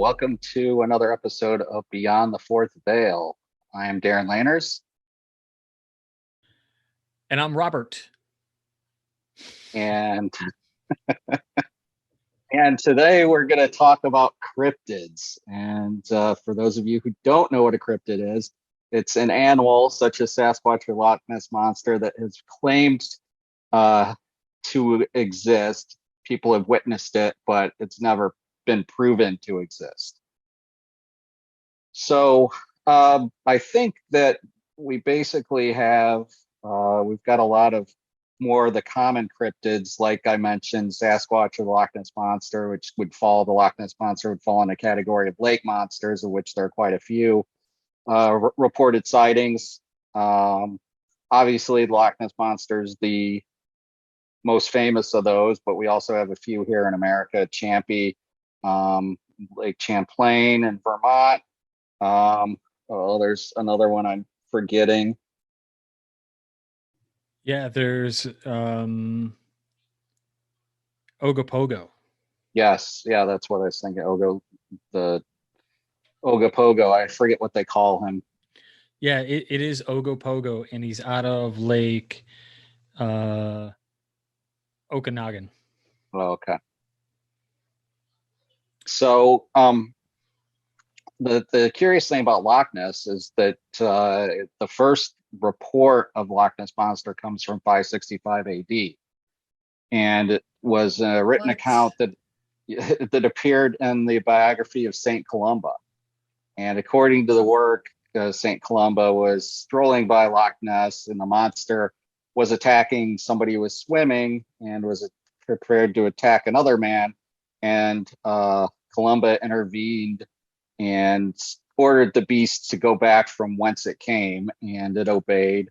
welcome to another episode of Beyond the Fourth Veil. I am Darin Lanners, And I'm Robert. and today we're going to talk about cryptids. And for those of you who don't know what a cryptid is, it's an animal such as Sasquatch or Loch Ness monster that has claimed to exist. People have witnessed it, but it's never been proven to exist. So I think that we basically have, we've got a lot of more of the common cryptids, like I mentioned, Sasquatch or the Loch Ness Monster, which would fall, the Loch Ness Monster would fall in a category of lake monsters, of which there are quite a few reported sightings. Obviously, the Loch Ness Monster is the most famous of those, but we also have a few here in America, Champy, Lake Champlain in Vermont. There's another one I'm forgetting. Yeah, there's Ogopogo. Yes, yeah, that's what I was thinking. The Ogopogo. I forget what they call him. Yeah, it is Ogopogo, and he's out of Lake Okanagan. Oh, okay. So, the curious thing about Loch Ness is that the first report of Loch Ness Monster comes from 565 AD, and it was a written account that appeared in the biography of Saint Columba. And according to the work, Saint Columba was strolling by Loch Ness, and the monster was attacking somebody who was swimming and was prepared to attack another man. And Columba intervened and ordered the beast to go back from whence it came, and it obeyed.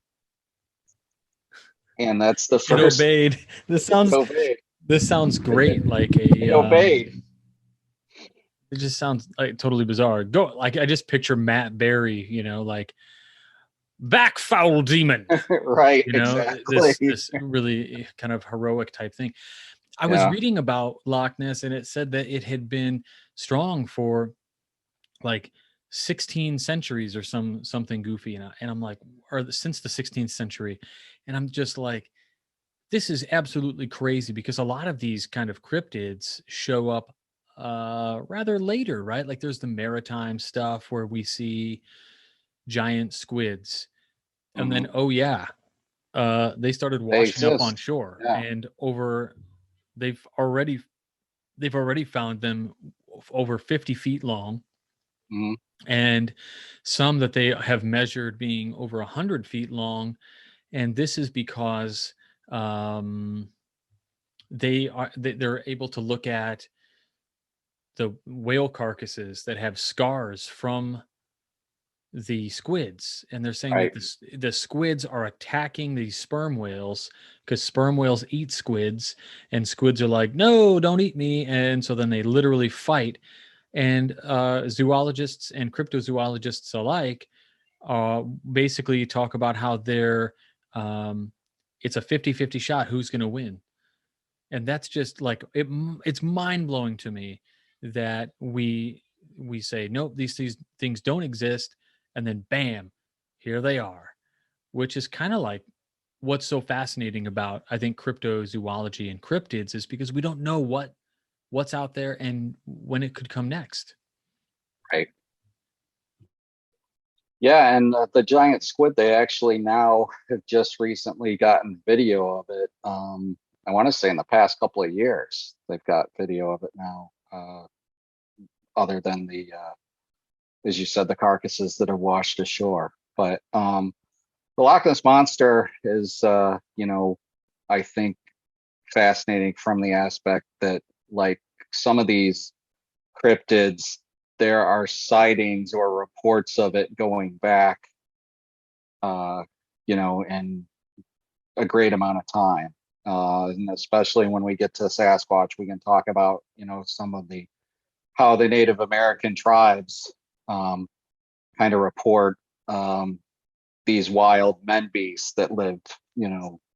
And that's the first. It obeyed. This sounds great. Like it obeyed. It just sounds like totally bizarre. I just picture Matt Berry, like back foul demon. Right, exactly. This really kind of heroic type thing. I was Yeah. reading about Loch Ness, and it said that it had been strong for like 16 centuries or something goofy, and I'm like, or since the 16th century, and I'm just like, this is absolutely crazy, because a lot of these kind of cryptids show up rather later, right? Like there's the maritime stuff where we see giant squids, and then they started They washing up on exist. shore, Yeah. and they've already found them over 50 feet long. Mm-hmm. And some that they have measured being over 100 feet long. And this is because they're able to look at the whale carcasses that have scars from the squids, and they're saying Right. that the squids are attacking these sperm whales, because sperm whales eat squids, and squids are like, no, don't eat me. And so then they literally fight. And zoologists and cryptozoologists alike basically talk about how it's a 50-50 shot who's going to win. And that's just like, it's mind-blowing to me that we say, nope, these things don't exist, and then bam, here they are. Which is kind of like what's so fascinating about, I think, cryptozoology and cryptids, is because we don't know what's out there and when it could come next. Right. Yeah, and the giant squid, they actually now have just recently gotten video of it. I want to say in the past couple of years, they've got video of it now, other than as you said, the carcasses that are washed ashore. But the Loch Ness Monster is, I think, fascinating from the aspect that, like some of these cryptids, there are sightings or reports of it going back, in a great amount of time. And especially when we get to Sasquatch, we can talk about, some of how the Native American tribes kind of report these wild men beasts that lived,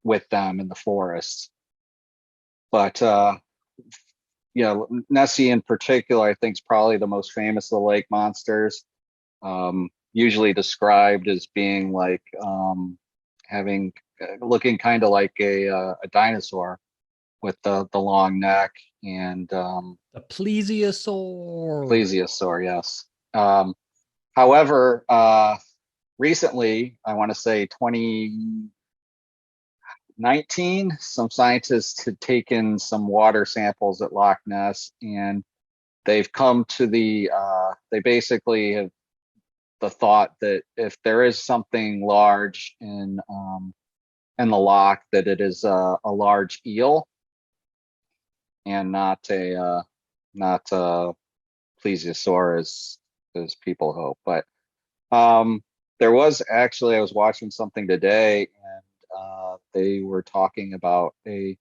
with them in the forests. But Nessie in particular, I think, is probably the most famous of the lake monsters. Usually described as being like having looking kind of like a dinosaur with the long neck and The plesiosaur. plesiosaur, yes. Um, However, recently, I want to say 2019, some scientists had taken some water samples at Loch Ness, and they've come to they basically have the thought that if there is something large in the loch, that it is a large eel and not a plesiosaur as people hope. But there was actually, I was watching something today, and they were talking about a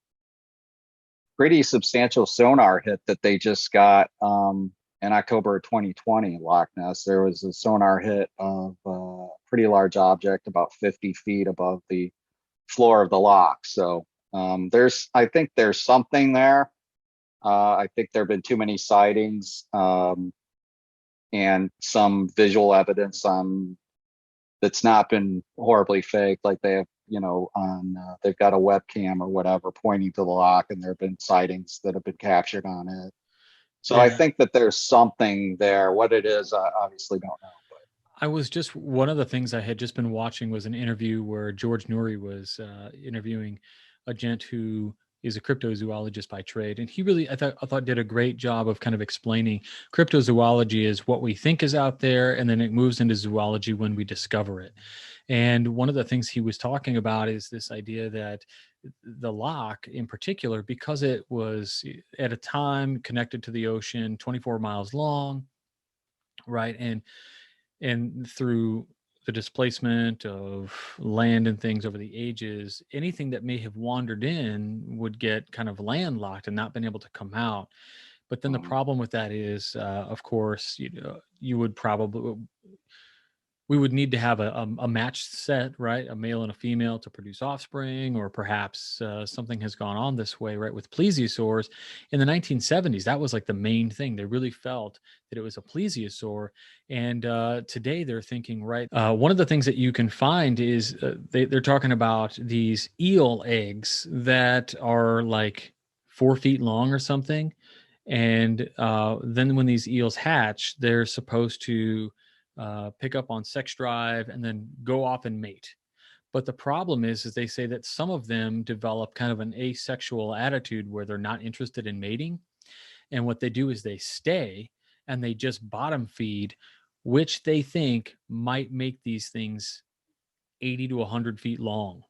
pretty substantial sonar hit that they just got in October of 2020 in Loch Ness. There was a sonar hit of a pretty large object about 50 feet above the floor of the loch. So I think there's something there. I think there have been too many sightings and some visual evidence on that's not been horribly faked. Like they have, on they've got a webcam or whatever pointing to the loch, and there have been sightings that have been captured on it. So I Yeah. think that there's something there. What it is, I obviously don't know. I was just one of the things I had just been watching was an interview where George Noory was interviewing a gent who is a cryptozoologist by trade, and he really I thought did a great job of kind of explaining cryptozoology is what we think is out there, and then it moves into zoology when we discover it. And one of the things he was talking about is this idea that the loch in particular, because it was at a time connected to the ocean, 24 miles long, right, and through the displacement of land and things over the ages, anything that may have wandered in would get kind of landlocked and not been able to come out. But then the Um, problem with that is, of course, you would probably we would need to have a matched set, right? A male and a female to produce offspring, or perhaps something has gone on this way, right? With plesiosaurs in the 1970s, that was like the main thing. They really felt that it was a plesiosaur. And today they're thinking, right? One of the things that you can find is they're talking about these eel eggs that are like 4 feet long or something. And then when these eels hatch, they're supposed to pick up on sex drive and then go off and mate. But the problem is they say that some of them develop kind of an asexual attitude where they're not interested in mating. And what they do is they stay and they just bottom feed, which they think might make these things 80 to 100 feet long.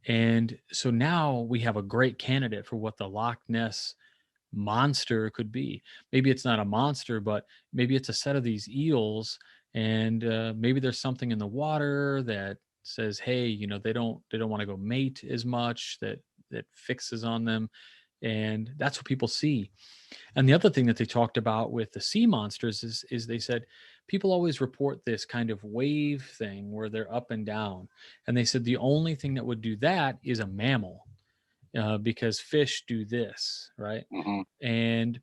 And so now we have a great candidate for what the Loch Ness monster could be. Maybe it's not a monster, but maybe it's a set of these eels, and maybe there's something in the water that says, "Hey, they don't want to go mate as much." That fixes on them, and that's what people see. And the other thing that they talked about with the sea monsters is they said people always report this kind of wave thing where they're up and down, and they said the only thing that would do that is a mammal, because fish do this, right? mhm. And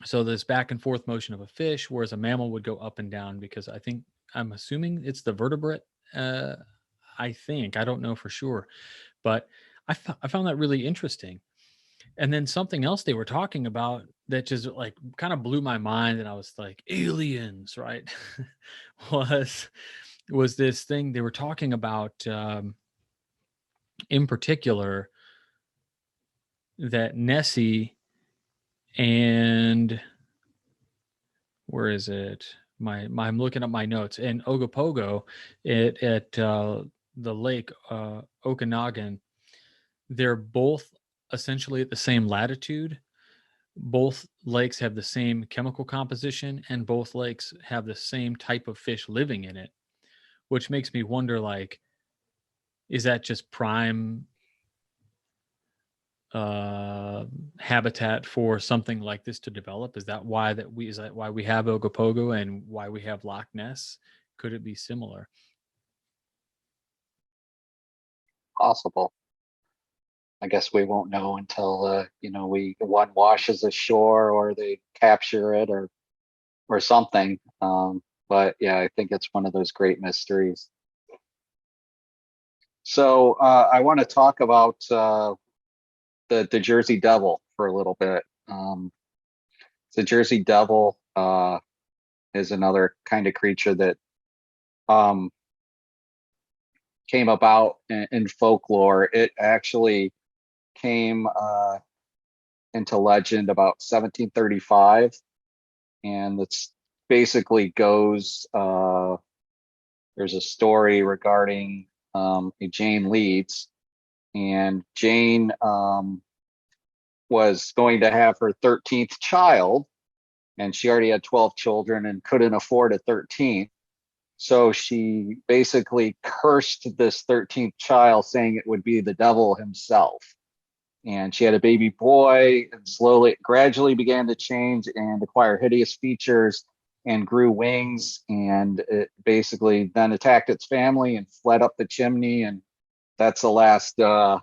so this back and forth motion of a fish, whereas a mammal would go up and down because I'm assuming it's the vertebrate. Uh, I think I don't know for sure, but I found that really interesting. And then something else they were talking about that just like kind of blew my mind, and I was like, aliens, right? was was this thing they were talking about, in particular, that Nessie and where is it? I'm looking at my notes. And Ogopogo at the lake Okanagan, they're both essentially at the same latitude. Both lakes have the same chemical composition, and both lakes have the same type of fish living in it, which makes me wonder, like, is that just prime uh habitat for something like this to develop? Is that why we have Ogopogo and why we have Loch Ness? Could it be similar? Possible. I guess we won't know until one washes ashore or they capture it or something. But yeah, I think it's one of those great mysteries. So I want to talk about the Jersey Devil for a little bit. The Jersey Devil is another kind of creature that um, came about in folklore. It actually came into legend about 1735, and it's basically goes. There's a story regarding a Jane Leeds, and Jane was going to have her 13th child, and she already had 12 children and couldn't afford a 13th. So she basically cursed this 13th child, saying it would be the devil himself. And she had a baby boy, and gradually began to change and acquire hideous features and grew wings. And it basically then attacked its family and fled up the chimney. And that's the last that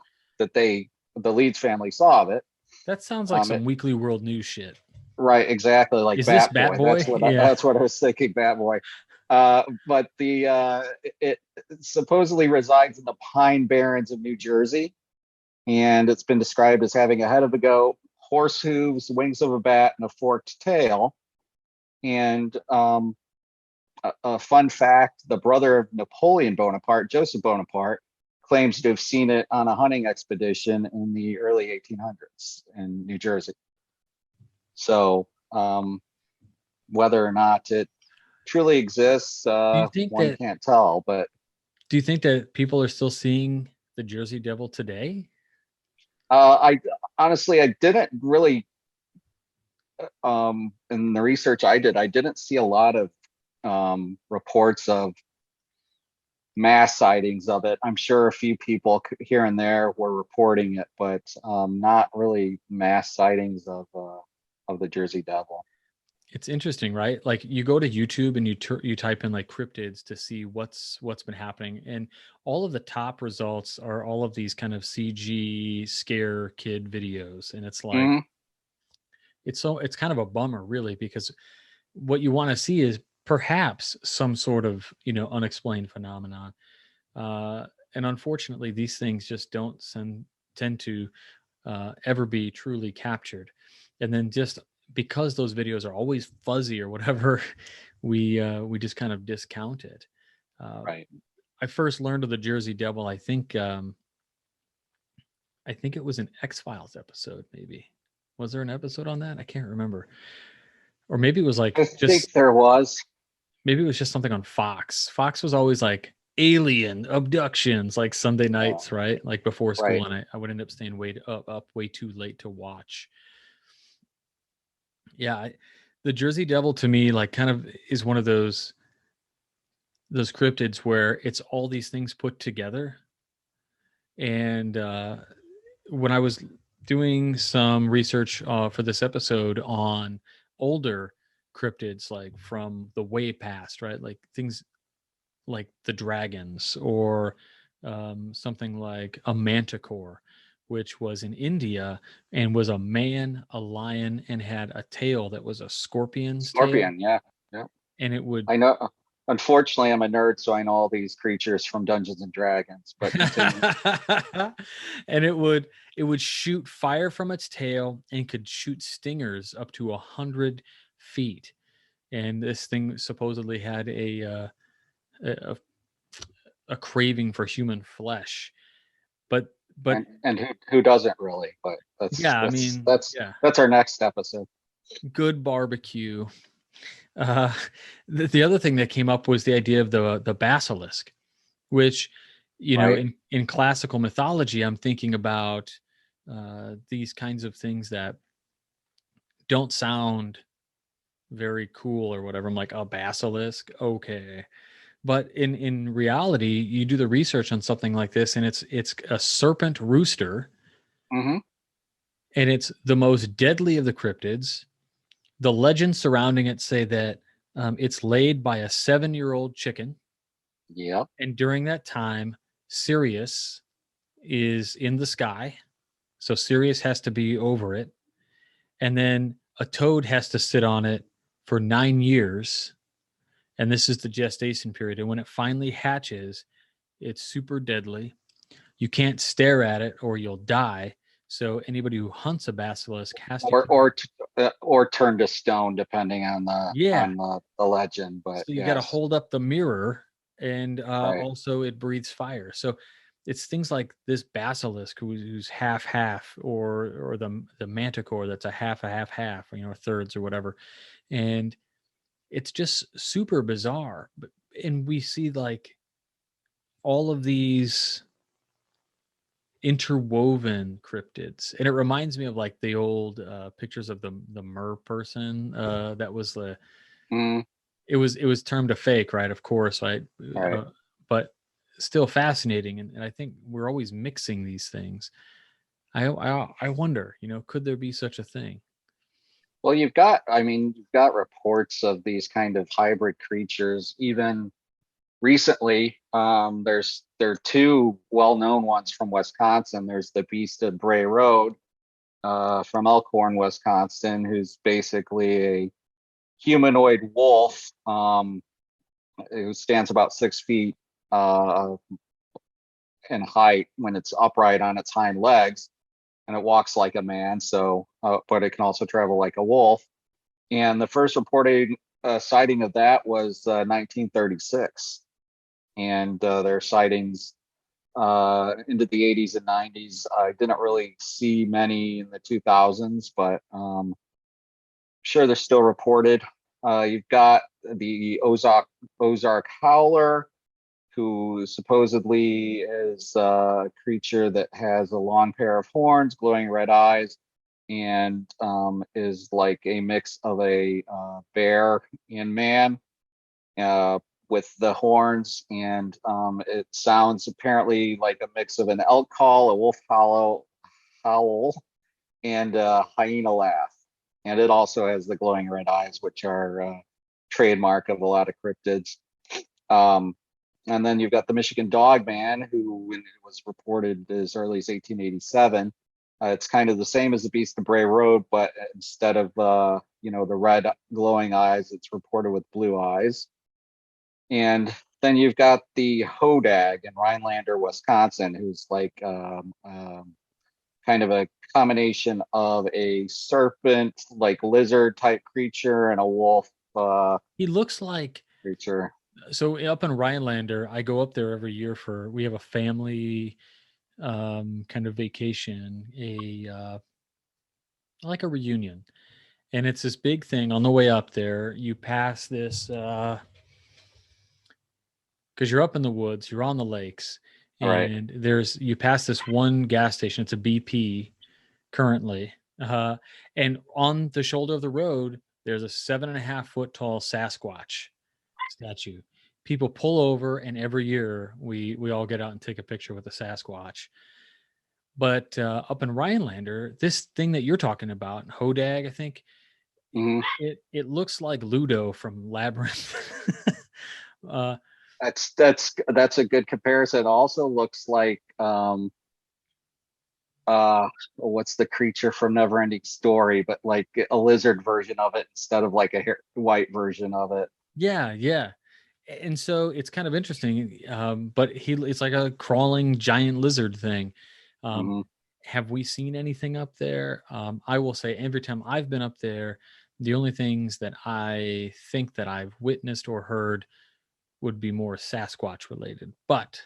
the Leeds family saw of it. That sounds like some Weekly World News shit. Right, exactly, like Is this Bat Boy. Boy? Yeah. That's what I was thinking, Bat Boy. But it supposedly resides in the Pine Barrens of New Jersey, and it's been described as having a head of a goat, horse hooves, wings of a bat, and a forked tail. And a fun fact: the brother of Napoleon Bonaparte, Joseph Bonaparte, claims to have seen it on a hunting expedition in the early 1800s in New Jersey. So whether or not it truly exists, one can't tell. But do you think that people are still seeing the Jersey Devil today? I honestly, I didn't really, in the research I did, I didn't see a lot of reports of mass sightings of it. I'm sure a few people here and there were reporting it, but not really mass sightings of the Jersey Devil. It's interesting, right? Like you go to YouTube and you type in like cryptids to see what's been happening, and all of the top results are all of these kind of CG scare kid videos, and it's like it's kind of a bummer, really, because what you want to see is perhaps some sort of unexplained phenomenon, and unfortunately, these things just don't tend to ever be truly captured, and then just because those videos are always fuzzy or whatever, we just kind of discount it. Right. I first learned of the Jersey Devil. I think it was an X-Files episode. Maybe was there an episode on that? I can't remember. Or maybe it was like I think there was. Maybe it was just something on Fox. Fox was always like alien abductions, like Sunday nights, right? Like before school, Right. and I would end up staying up way too late to watch. Yeah, the Jersey Devil to me, like, kind of is one of those cryptids where it's all these things put together. And when I was doing some research for this episode on older cryptids, like from the way past, right? Like things like the dragons, or something like a manticore, which was in India and was a man, a lion, and had a tail that was a scorpion's tail. Scorpion, yeah. Yeah. And it would I know. Unfortunately, I'm a nerd, so I know all these creatures from Dungeons and Dragons. But continue. and it would shoot fire from its tail and could shoot stingers up to 100 feet. And this thing supposedly had a, a craving for human flesh. But And who doesn't really? But yeah, I mean, yeah, that's our next episode. good barbecue. Uh, the other thing that came up was the idea of the basilisk, which, Right. in classical mythology, I'm thinking about these kinds of things that don't sound very cool or whatever. I'm like, a basilisk, okay. But in reality, you do the research on something like this, and it's a serpent rooster, Mm-hmm. and it's the most deadly of the cryptids. The legends surrounding it say that it's laid by a 7-year-old chicken, Yep. and during that time, Sirius is in the sky, So Sirius has to be over it, and then a toad has to sit on it for 9 years, and this is the gestation period. And when it finally hatches, it's super deadly. You can't stare at it or you'll die. So anybody who hunts a basilisk has to or keep. or turn to stone, depending on Yeah. the legend. But So you got to yes, hold up the mirror, and right. also it breathes fire. So it's things like this basilisk who's half half, or the manticore that's a half half, thirds or whatever, and it's just super bizarre. And we see like all of these interwoven cryptids, and it reminds me of like the old pictures of the mer person that was the Mm, it was termed a fake, right? Of course, right? right. But still fascinating, and I think we're always mixing these things. I wonder, could there be such a thing? Well, you've got reports of these kind of hybrid creatures. Even recently, there are two well-known ones from Wisconsin. There's the Beast of Bray Road from Elkhorn, Wisconsin, who's basically a humanoid wolf who stands about 6 feet uh, in height when it's upright on its hind legs, and it walks like a man. So, but it can also travel like a wolf. And the first reported sighting of that was 1936, and there are sightings into the 80s and 90s. I didn't really see many in the 2000s, but sure they're still reported. You've got the Ozark Howler, who supposedly is a creature that has a long pair of horns, glowing red eyes, and is like a mix of a bear and man with the horns. And it sounds apparently like a mix of an elk call, a wolf howl, and a hyena laugh. And it also has the glowing red eyes, which are trademark of a lot of cryptids. Um, and then you've got the Michigan Dog Man, who was reported as early as 1887. It's kind of the same as the Beast of Bray Road, but instead of the red glowing eyes, it's reported with blue eyes. And then you've got the Hodag in Rhinelander, Wisconsin, who's like kind of a combination of a serpent, like lizard type creature, and a wolf He looks like, creature. so up in Rhinelander, I go up there every year for, we have a family kind of vacation, like a reunion, and it's this big thing. On the way up there, you pass this because you're up in the woods, you're on the lakes, All right. and you pass this one gas station. It's a BP currently, uh, and on the shoulder of the road, there's a 7.5 foot tall Sasquatch statue. People pull over, and every year we all get out and take a picture with the Sasquatch. But up in Rhinelander, this thing that you're talking about, Hodag, I think, Mhm. it looks like Ludo from Labyrinth. uh, That's a good comparison. It also looks like what's the creature from Neverending Story, but like a lizard version of it instead of like a white version of it. yeah, yeah. And so it's kind of interesting. But it's like a crawling giant lizard thing. Um, Hmm. have we seen anything up there? I will say every time I've been up there, the only things that I think that I've witnessed or heard would be more Sasquatch related. But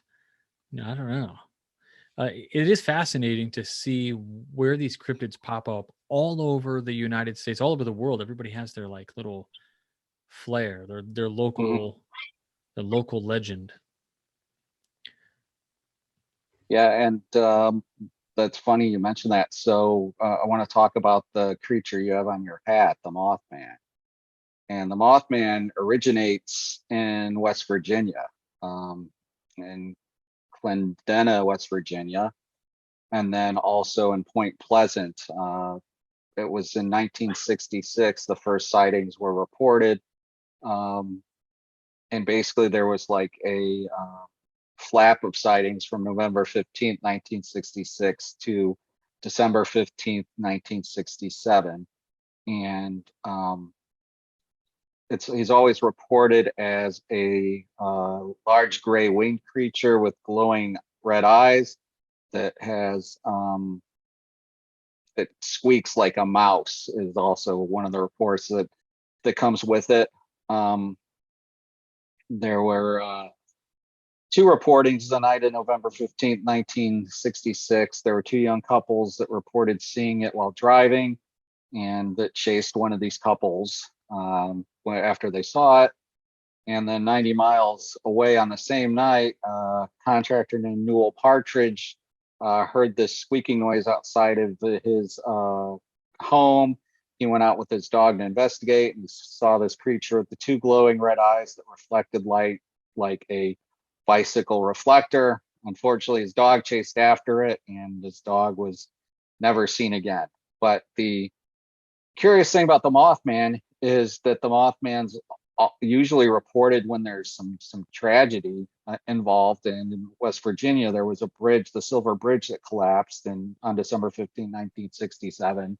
I don't know. It is fascinating to see where these cryptids pop up all over the United States, all over the world. Everybody has their like little flair, their Hmm. local legend. Yeah, and that's funny you mentioned that. So I want to talk about the creature you have on your hat, the Mothman. And the Mothman originates in West Virginia, in Clendena, West Virginia, and then also in Point Pleasant. It was in 1966 the first sightings were reported. Um, and basically there was like a flap of sightings from November 15th, 1966 to December 15th, 1967. And he's always reported as a large gray winged creature with glowing red eyes that has that squeaks like a mouse is also one of the reports that comes with it. There were two reportings the night of November 15th, 1966. There were two young couples that reported seeing it while driving, and that chased one of these couples after they saw it. And then 90 miles away on the same night, a contractor named Newell Partridge heard this squeaking noise outside of his home. He went out with his dog to investigate and saw this creature with the two glowing red eyes that reflected light like a bicycle reflector. Unfortunately, his dog chased after it, and his dog was never seen again. But the curious thing about the Mothman is that the Mothman's usually reported when there's some tragedy involved. And in West Virginia, there was a bridge, the Silver Bridge, that collapsed on December 15, 1967,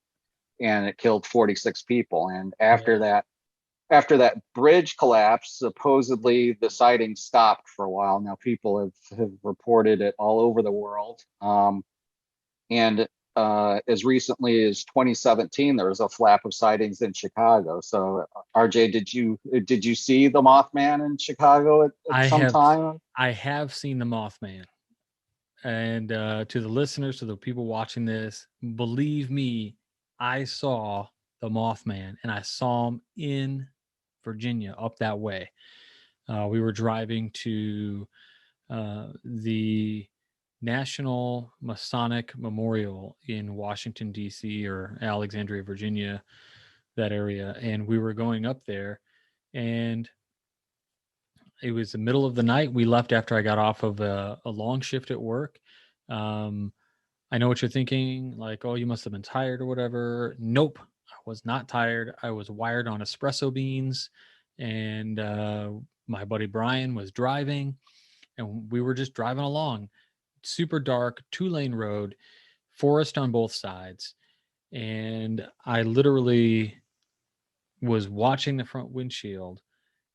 and it killed 46 people. And after that bridge collapse, supposedly the sightings stopped for a while. Now people have reported it all over the world. And as recently as 2017, there was a flap of sightings in Chicago. So, RJ, did you see the Mothman in Chicago at some time? I have seen the Mothman. And to the listeners, to the people watching this, believe me, I saw the Mothman, and I saw him in Virginia up that way. We were driving to the National Masonic Memorial in Washington, D.C., or Alexandria, Virginia, that area. And we were going up there, and it was the middle of the night. We left after I got off of a long shift at work. I know what you're thinking, like, oh, you must have been tired or whatever. Nope, I was not tired. I was wired on espresso beans, and my buddy Brian was driving, and we were just driving along. Super dark, 2-lane road, forest on both sides. And I literally was watching the front windshield,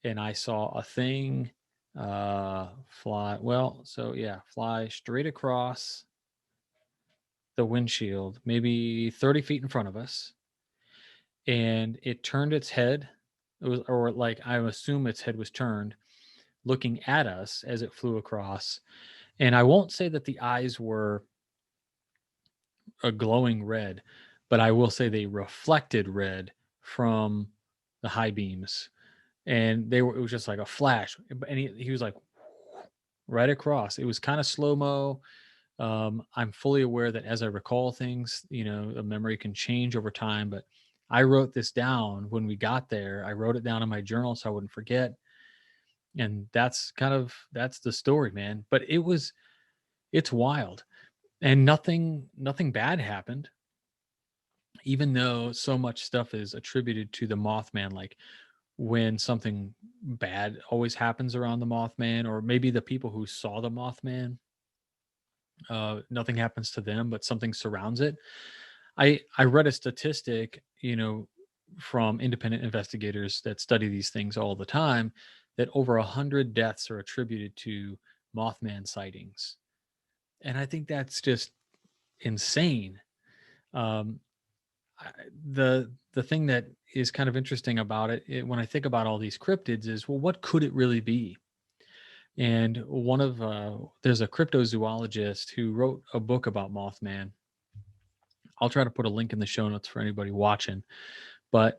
and I saw a thing fly. Well, so yeah, fly straight across the windshield, maybe 30 feet in front of us. And it turned its head. It was, or like, I assume its head was turned, looking at us as it flew across. And I won't say that the eyes were a glowing red, but I will say they reflected red from the high beams. And it was just like a flash. And he was like right across. It was kind of slow mo. I'm fully aware that as I recall things, a memory can change over time, but I wrote this down when we got there. I wrote it down in my journal so I wouldn't forget. And that's the story, man. But it's wild. And nothing bad happened, even though so much stuff is attributed to the Mothman. Like, when something bad always happens around the Mothman, or maybe the people who saw the Mothman, nothing happens to them, but something surrounds it. I read a statistic, from independent investigators that study these things all the time, that over 100 deaths are attributed to Mothman sightings. And I think that's just insane. Um, the thing that is kind of interesting about when I think about all these cryptids, is, well, what could it really be? And there's a cryptozoologist who wrote a book about Mothman. I'll try to put a link in the show notes for anybody watching. But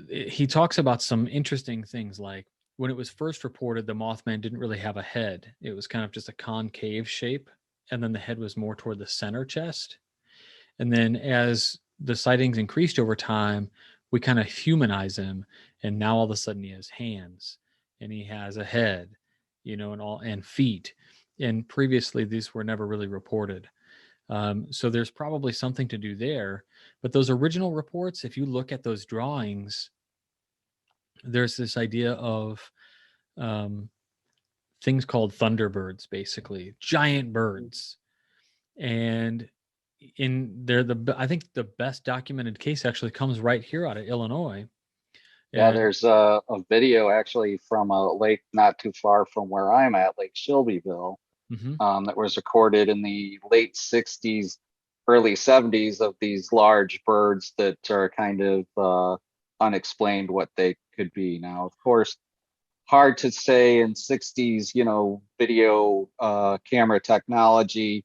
he talks about some interesting things, like when it was first reported, the Mothman didn't really have a head. It was kind of just a concave shape, and then the head was more toward the center chest. And then as the sightings increased over time, we kind of humanize him, and now all of a sudden he has hands, and he has a head, and feet. And previously these were never really reported. So there's probably something to do there. But those original reports, if you look at those drawings, there's this idea of things called thunderbirds, basically giant birds. And in there, I think the best documented case actually comes right here out of Illinois. Yeah, And there's a video actually from a lake not too far from where I'm at, Lake Shelbyville, mhm. that was recorded in the late 60s, early 70s of these large birds that are kind of unexplained what they could be. Now, of course, hard to say in 60s, video camera technology.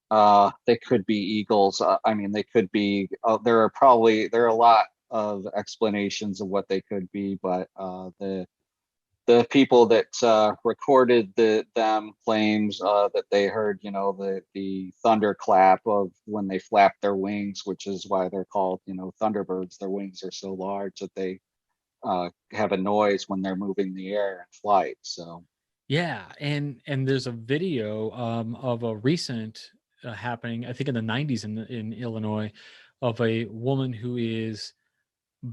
They could be eagles. I mean, they could be. There are a lot of explanations of what they could be, but the people that recorded them claims that they heard, the thunderclap of when they flap their wings, which is why they're called, thunderbirds. Their wings are so large that they have a noise when they're moving the air in flight. So Yeah, and there's a video of a recent happening, I think in the 90s in Illinois, of a woman who is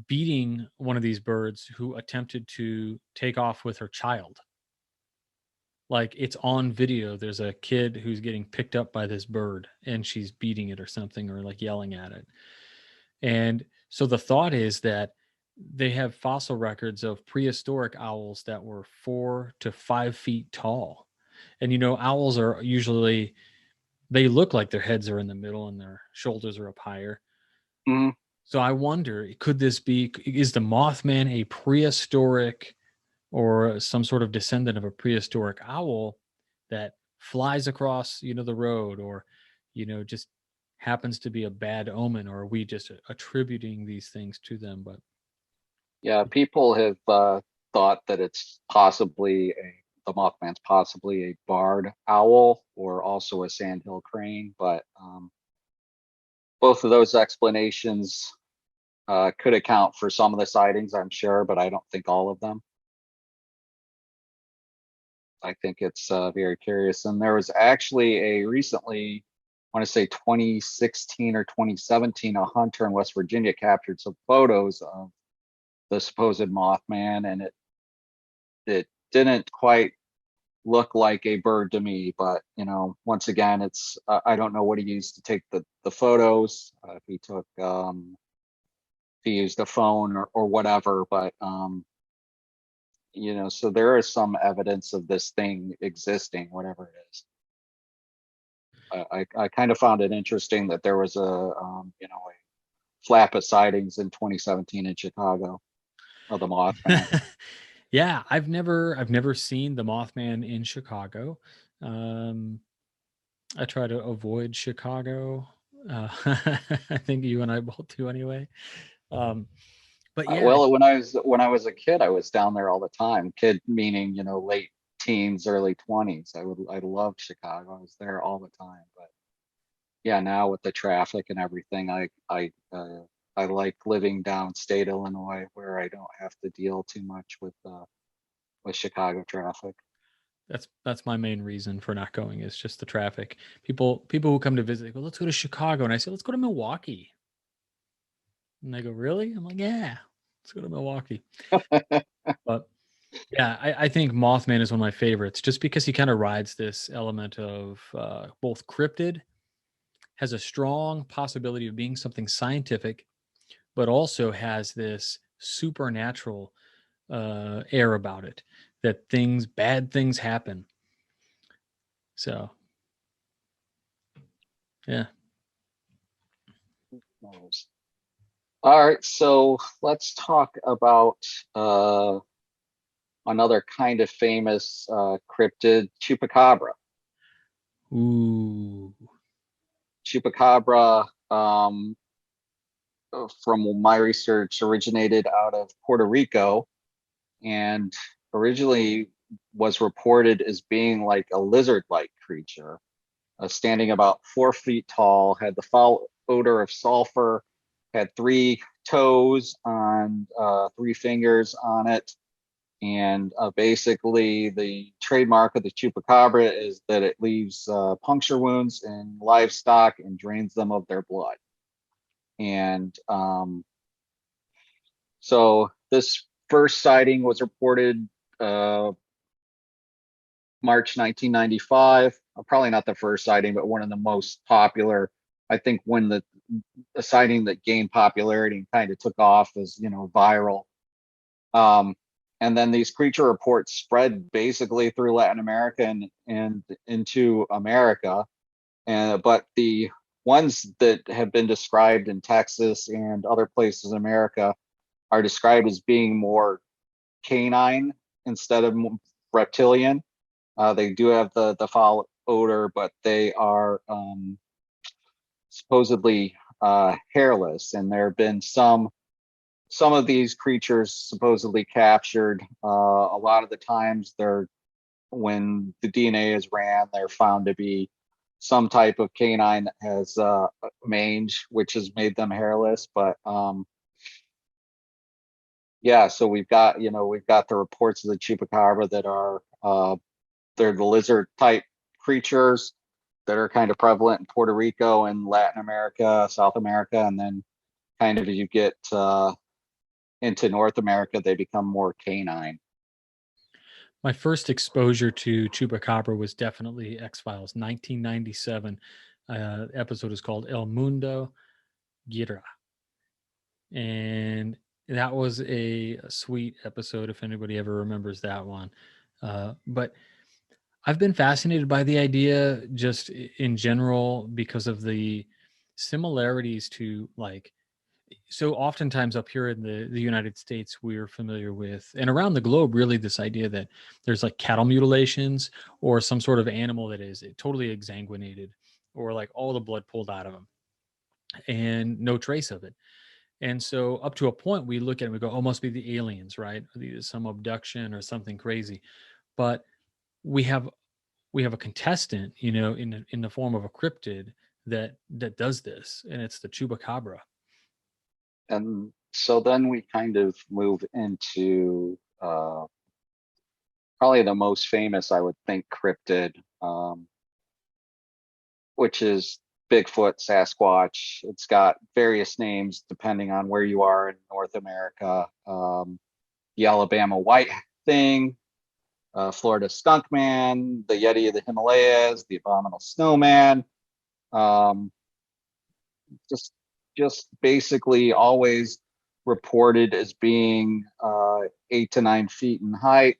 beating one of these birds who attempted to take off with her child. Like it's on video. There's a kid who's getting picked up by this bird and she's beating it or something or like yelling at it. And so the thought is that they have fossil records of prehistoric owls that were 4 to 5 feet tall. And owls are usually, they look like their heads are in the middle and their shoulders are up higher. mhm. So I wonder, could this be, is the Mothman a prehistoric or some sort of descendant of a prehistoric owl that flies across, the road, or, just happens to be a bad omen, or are we just attributing these things to them? But Yeah, people have thought that it's possibly the Mothman's possibly a barred owl or also a sandhill crane, but both of those explanations could account for some of the sightings, I'm sure, but I don't think all of them. I think it's very curious. And there was actually a recently, I want to say 2016 or 2017, a hunter in West Virginia captured some photos of the supposed Mothman, and it didn't quite look like a bird to me. But once again, it's I don't know what he used to take the photos. If he took if he used a phone or whatever, but so there is some evidence of this thing existing, whatever it is. I kind of found it interesting that there was a flap of sightings in 2017 in Chicago of the Mothman. yeah, I've never seen the Mothman in Chicago. Um, I try to avoid Chicago. I think you and I both do anyway. Um, but yeah, Well, when I was a kid, I was down there all the time. Kid meaning late teens, early 20s. I loved Chicago. I was there all the time. But yeah, now with the traffic and everything, I like living downstate Illinois where I don't have to deal too much with Chicago traffic. that's my main reason for not going is just the traffic. People who come to visit, they go, let's go to Chicago, and I say, let's go to Milwaukee, and they go, really? I'm like, yeah, let's go to Milwaukee. But yeah, I think Mothman is one of my favorites, just because he kind of rides this element of both cryptid, has a strong possibility of being something scientific, but also has this supernatural air about it, that bad things happen. So yeah. All right, so let's talk about uh, another kind of famous cryptid, chupacabra. Ooh. Chupacabra, from my research, originated out of Puerto Rico and originally was reported as being like a lizard-like creature, standing about 4 feet tall, had the foul odor of sulfur, had three toes on three fingers on it. And basically, the trademark of the chupacabra is that it leaves puncture wounds in livestock and drains them of their blood. And so this first sighting was reported uh, March 1995. probably not the first sighting, but one of the most popular. I think when the sighting that gained popularity and kind of took off as, viral. Um, and then these creature reports spread basically through Latin America and into America. But the ones that have been described in Texas and other places in America are described as being more canine instead of reptilian. They do have the foul odor, but they are supposedly hairless. And there have been some of these creatures supposedly captured. A lot of the times when the DNA is ran, they're found to be some type of canine that has mange, which has made them hairless. But yeah, so we've got the reports of the chupacabra that are they're the lizard type creatures that are kind of prevalent in Puerto Rico and Latin America, South America, and then kind of as you get into North America, they become more canine. My first exposure to chupacabra was definitely X-Files, 1997. Episode is called El Mundo Gira, and that was a sweet episode if anybody ever remembers that one. But I've been fascinated by the idea just in general because of the similarities to, like, so oftentimes up here in the United States, we're familiar with, and around the globe, really, this idea that there's like cattle mutilations or some sort of animal that is totally exsanguinated, or like all the blood pulled out of them and no trace of it. And so up to a point, we look at it and we go, oh, must be the aliens, right? Some abduction or something crazy. But we have a contestant, in the form of a cryptid that does this, and it's the chupacabra. And so then we kind of move into probably the most famous, I would think, cryptid, which is Bigfoot, Sasquatch. It's got various names depending on where you are in North America. The Alabama white thing, Florida skunk man, the Yeti of the Himalayas, the abominable snowman. Um, just just basically always reported as being 8 to 9 feet in height,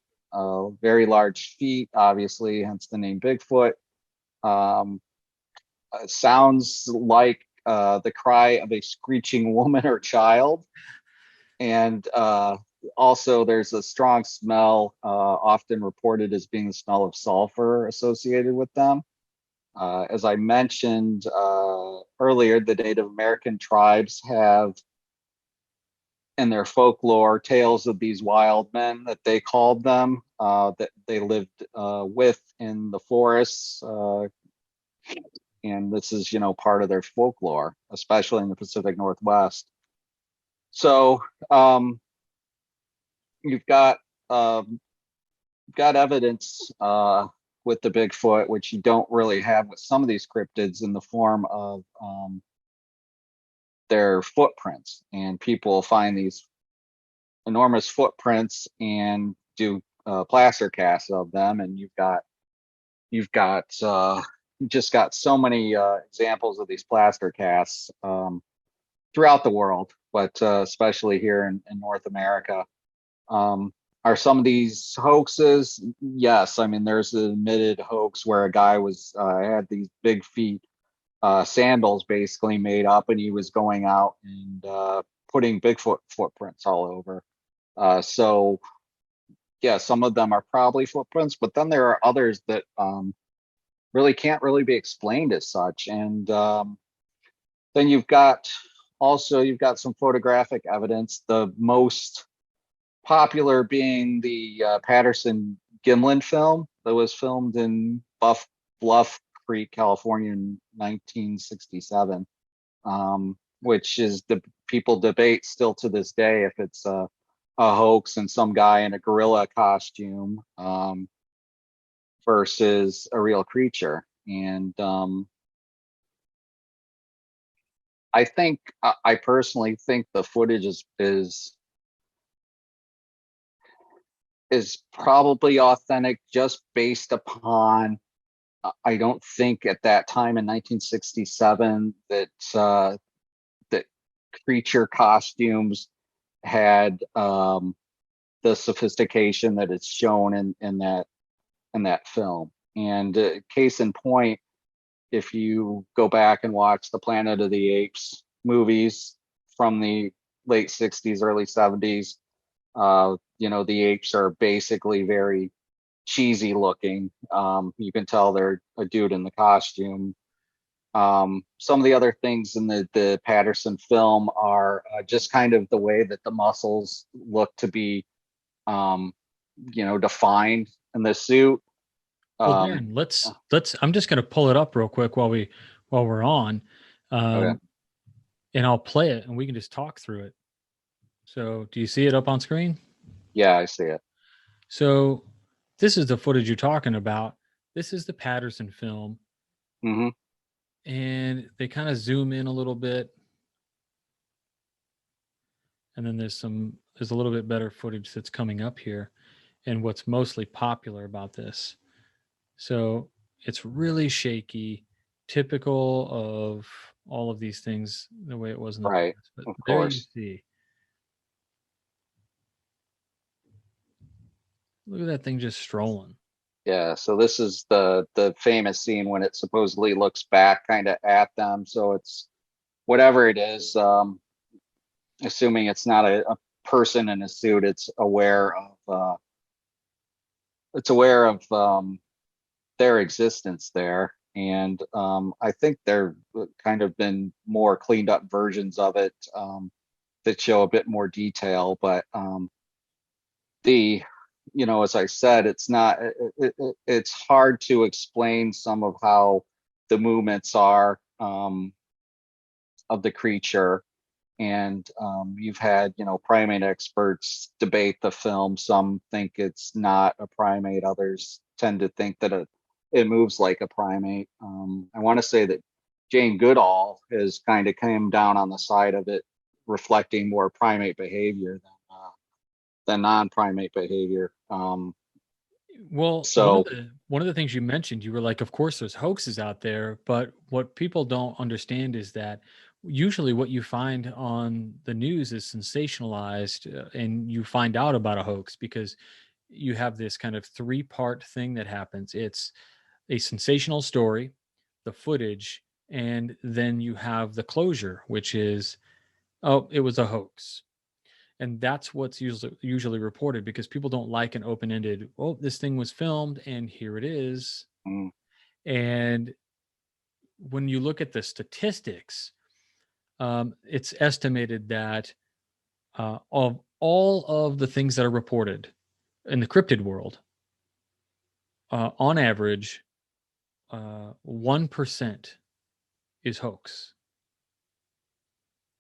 very large feet, obviously, hence the name Bigfoot. Um, sounds like the cry of a screeching woman or child. And also, there's a strong smell, often reported as being the smell of sulfur associated with them. As I mentioned earlier, the Native American tribes have in their folklore tales of these wild men that they called them, that they lived with in the forests. And this is, part of their folklore, especially in the Pacific Northwest. So you've got evidence with the Bigfoot, which you don't really have with some of these cryptids, in the form of their footprints. And people find these enormous footprints and do plaster casts of them. And you've just got so many examples of these plaster casts throughout the world, but especially here in North America. Are some of these hoaxes? Yes. I mean, there's an admitted hoax where a guy had these big feet, sandals basically made up, and he was going out and putting Bigfoot footprints all over. So yeah, some of them are probably footprints, but then there are others that really can't really be explained as such. And then you've got some photographic evidence. The most popular being the Patterson Gimlin film that was filmed in Bluff Creek, California in 1967, which is people debate still to this day if it's a hoax and some guy in a gorilla costume versus a real creature. And I personally think the footage is probably authentic, just based upon I don't think at that time in 1967 that creature costumes had the sophistication that it's shown in that film. And case in point, if you go back and watch the Planet of the Apes movies from the late 60s, early 70s, the apes are basically very cheesy looking. You can tell they're a dude in the costume. Some of the other things in the Patterson film are just kind of the way that the muscles look to be, um, defined in the suit. Well, Um, Darren, let's. I'm just going to pull it up real quick while we're on, okay. um, and I'll play it, and we can just talk through it. So, do you see it up on screen? Yeah, I see it. So, this is the footage you're talking about. This is the Patterson film, Hmm. and they kind of zoom in a little bit, and then there's a little bit better footage that's coming up here, and what's mostly popular about this. So, it's really shaky, typical of all of these things the way it was in the Right. past. But Of there you course. see. Look at that thing just strolling. Yeah. So this is the famous scene when it supposedly looks back kind of at them. So it's whatever it is. Assuming it's not a person in a suit, it's aware of their existence there. And I think there kind of been more cleaned up versions of it that show a bit more detail. But the as I said, it's not it's hard to explain some of how the movements are of the creature. And you've had primate experts debate the film. Some think it's not a primate, others tend to think that it moves like a primate. I want to say that Jane Goodall has kind of come down on the side of it reflecting more primate behavior than non-primate behavior. Well, So one of the things you mentioned, you were like, of course, there's hoaxes out there, but what people don't understand is that usually what you find on the news is sensationalized, and you find out about a hoax because you have this kind of three-part thing that happens. It's a sensational story, the footage, and then you have the closure, which is, oh, it was a hoax. And that's what's usually reported because people don't like an open-ended, oh, this thing was filmed and here it is. mm, And when you look at the statistics, it's estimated that of all of the things that are reported in the cryptid world, on average, 1% is hoax,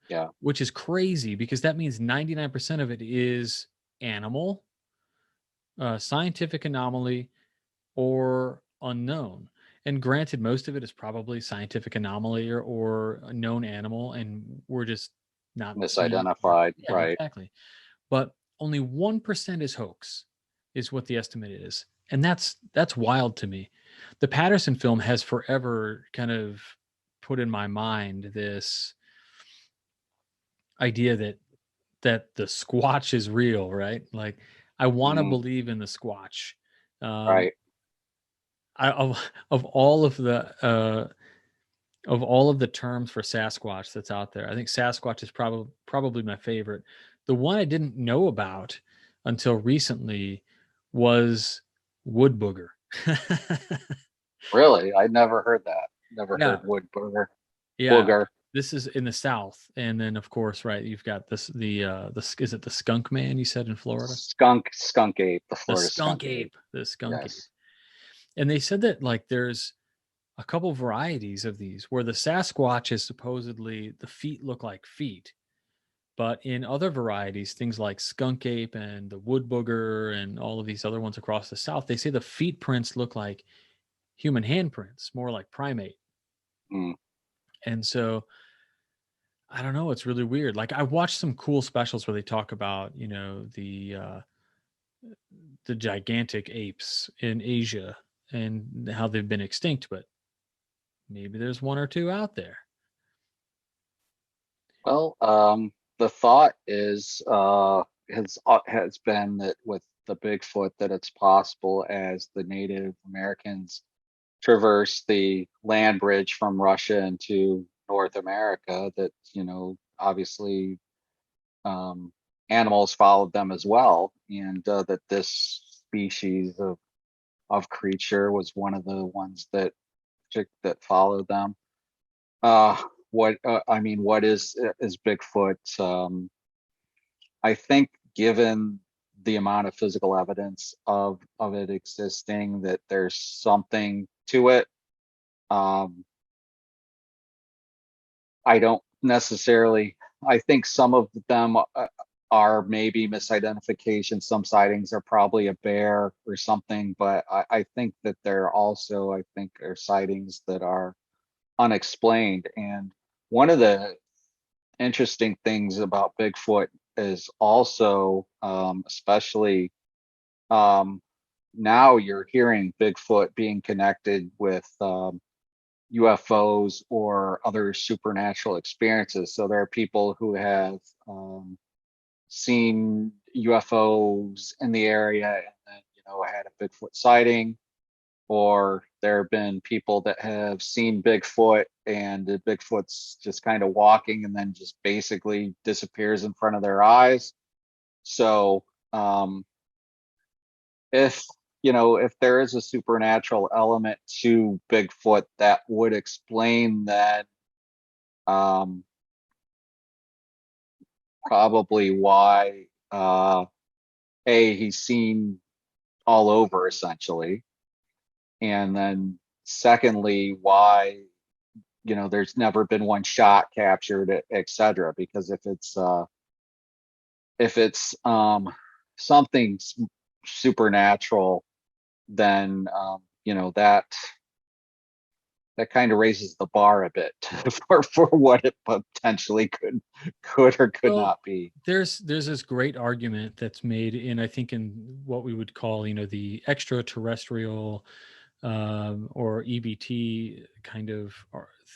yeah, which is crazy because that means 99% of it is animal, scientific anomaly, or unknown. And granted, most of it is probably scientific anomaly or a known animal, and we're just not seeing it. misidentified, Yeah, right? exactly. But only 1% is hoax, is what the estimate is. And that's wild to me. The Patterson film has forever kind of put in my mind this idea that the Squatch is real, right? Like I want to Mm, believe in the Squatch. Um, right. of all of the terms for Sasquatch that's out there, I think Sasquatch is probably my favorite. The one I didn't know about until recently was wood booger. Really, I never heard that. Never Yeah, heard wood booger. yeah. Booger. This is in the South, and then of course, right? You've got is it the skunk man you said in Florida? Skunk ape, the The Florida skunk skunk ape. ape, the skunk ape. Yes. And they said that like there's a couple varieties of these where the Sasquatch is supposedly the feet look like feet. But in other varieties, things like skunk ape and the wood booger and all of these other ones across the South, they say the feet prints look like human handprints, more like primate. Mm, And so I don't know, it's really weird. Like I watched some cool specials where they talk about, the gigantic apes in Asia. and how they've been extinct, but maybe there's one or two out there. Well, the thought has been that with the Bigfoot that it's possible as the Native Americans traverse the land bridge from Russia into North America, that obviously um, animals followed them as well, and that this species of creature was one of the ones that followed them. What is Bigfoot? I think given the amount of physical evidence of it existing, that there's something to it. Um, I don't necessarily. I think some of them are maybe misidentification. Some sightings are probably a bear or something, but I think that there also, I think, are sightings that are unexplained. And one of the interesting things about Bigfoot is also, especially now you're hearing Bigfoot being connected with UFOs or other supernatural experiences. So there are people who have seen UFOs in the area and then, had a Bigfoot sighting, or there have been people that have seen Bigfoot and the Bigfoot's just kind of walking and then just basically disappears in front of their eyes. So if if there is a supernatural element to Bigfoot, that would explain that, um, probably why he's seen all over essentially, and then secondly why there's never been one shot captured, etc. Because if it's something supernatural, then that kind of raises the bar a bit for what it potentially could or could Well, not be. there's this great argument that's made in, I think, in what we would call, the extraterrestrial or EBT kind of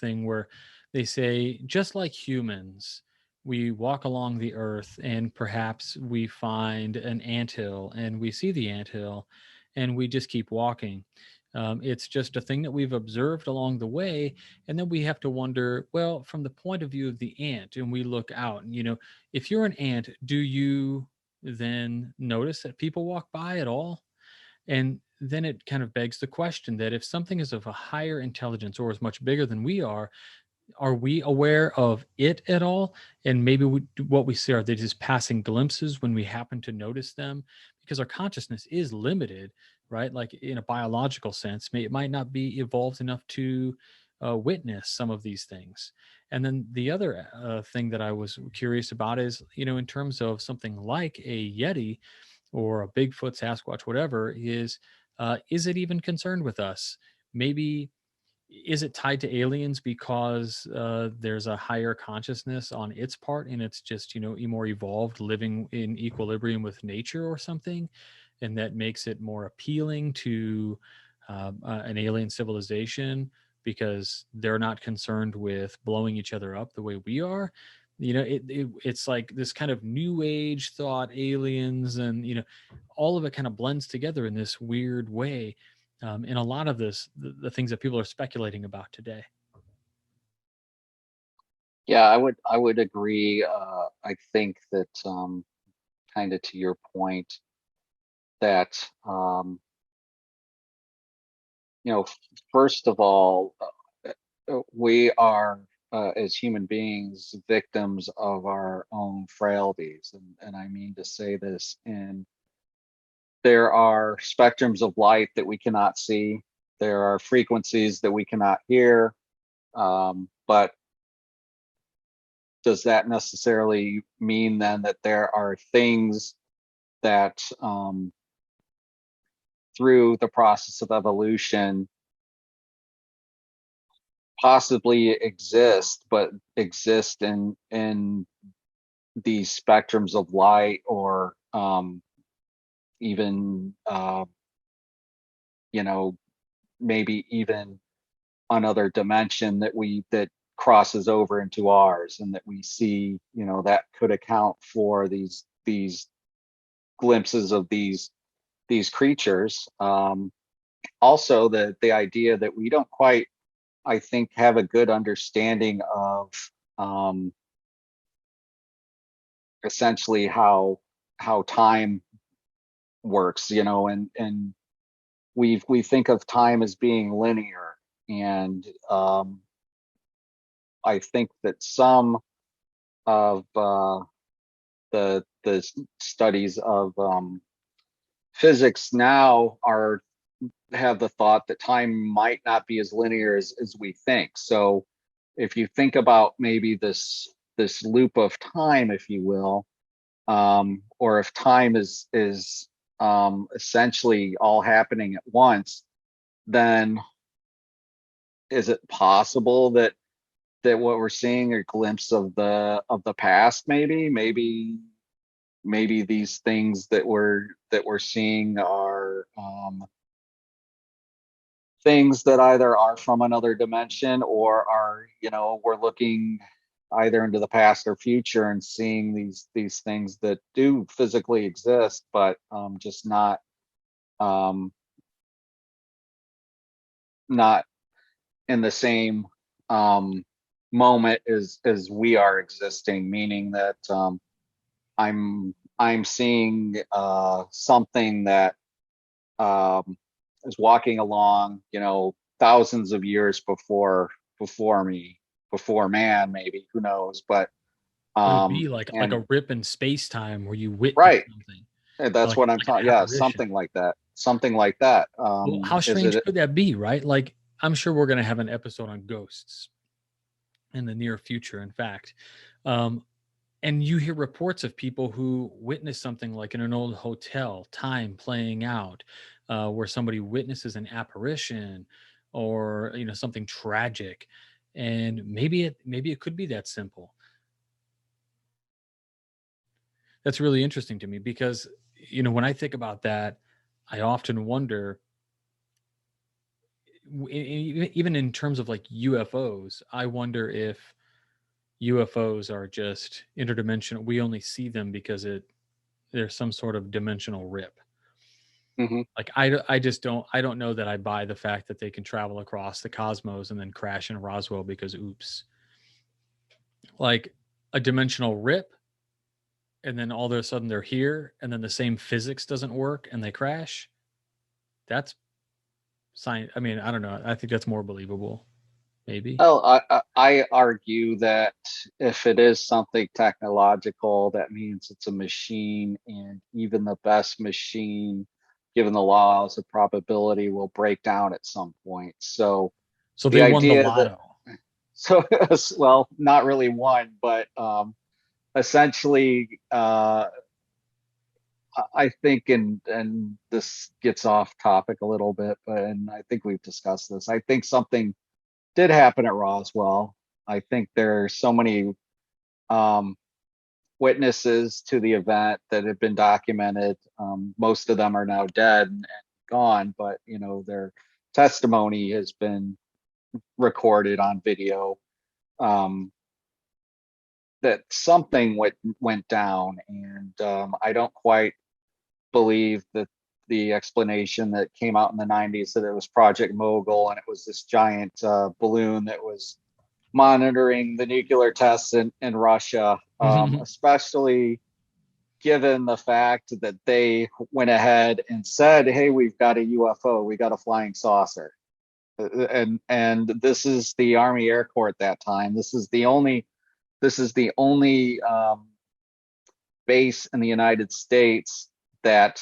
thing, where they say, just like humans, we walk along the earth and perhaps we find an anthill and we see the anthill and we just keep walking. It's just a thing that we've observed along the way. And then we have to wonder, well, from the point of view of the ant, and we look out, and, if you're an ant, do you then notice that people walk by at all? And then it kind of begs the question that if something is of a higher intelligence or is much bigger than we are we aware of it at all? And maybe what we see, are they just passing glimpses when we happen to notice them? Because our consciousness is limited, right? Like in a biological sense, it might not be evolved enough to witness some of these things. And then the other thing that I was curious about is, in terms of something like a Yeti or a Bigfoot, Sasquatch, whatever, is it even concerned with us? Maybe is it tied to aliens because there's a higher consciousness on its part and it's just more evolved, living in equilibrium with nature or something, and that makes it more appealing to an alien civilization because they're not concerned with blowing each other up the way we are. It's like this kind of new age thought, aliens, and all of it kind of blends together in this weird way, in a lot of the things that people are speculating about today. Yeah, I would agree. I think that, kind of to your point, that first of all, we are, as human beings, victims of our own frailties, and I mean to say this in there are spectrums of light that we cannot see. There are frequencies that we cannot hear. But does that necessarily mean then that there are things that, through the process of evolution, possibly exist, but exist in these spectrums of light, or even you know maybe even another dimension that crosses over into ours, and that we see, that could account for these glimpses of these creatures. Also, the idea that we don't quite, I think, have a good understanding of um, essentially how time works, and we think of time as being linear, and I think that some of the studies of physics now have the thought that time might not be as linear as we think. So if you think about maybe this loop of time, if you will, or if time is essentially all happening at once, then is it possible that what we're seeing are a glimpse of the past? Maybe these things that we're seeing are things that either are from another dimension, or are, we're looking either into the past or future and seeing these things that do physically exist, but just um not in the same um moment as we are existing, meaning that I'm seeing something that um, is walking along, thousands of years before me, before man, maybe, who knows? But Would it be like and a rip in space time where you witness right, something, that's what I'm like an talking. Yeah, apparition? something like that. Something like that. Well, how Is strange it? could that be, right? Like, I'm sure we're going to have an episode on ghosts in the near future, in fact. Um, and you hear reports of people who witness something like in an old hotel, time playing out, where somebody witnesses an apparition or something tragic, and maybe it could be that simple. That's really interesting to me because when I think about that, I often wonder, even in terms of like UFOs, I wonder if UFOs are just interdimensional. We only see them because there's some sort of dimensional rip. Mhm. Like I don't know that I buy the fact that they can travel across the cosmos and then crash in Roswell because oops. Like a dimensional rip, and then all of a sudden they're here, and then the same physics doesn't work and they crash. That's science. I mean, I don't know. I think that's more believable, maybe. Well, I argue that if it is something technological, that means it's a machine, and even the best machine, given the laws of probability, will break down at some point. So So the they won the idea that, lotto. so well, not really one, but essentially, I think, and this gets off topic a little bit, but and I think we've discussed this. I think something did happen at Roswell. I think there are so many um, witnesses to the event that have been documented. Most of them are now dead and gone, but their testimony has been recorded on video. Um, that something went down, and I don't quite believe that the explanation that came out in the 90s that it was Project Mogul and it was this giant balloon that was monitoring the nuclear tests in Russia, especially given the fact that they went ahead and said, "Hey, we've got a UFO, we got a flying saucer," and this is the Army Air Corps at that time. This is the only base in the United States that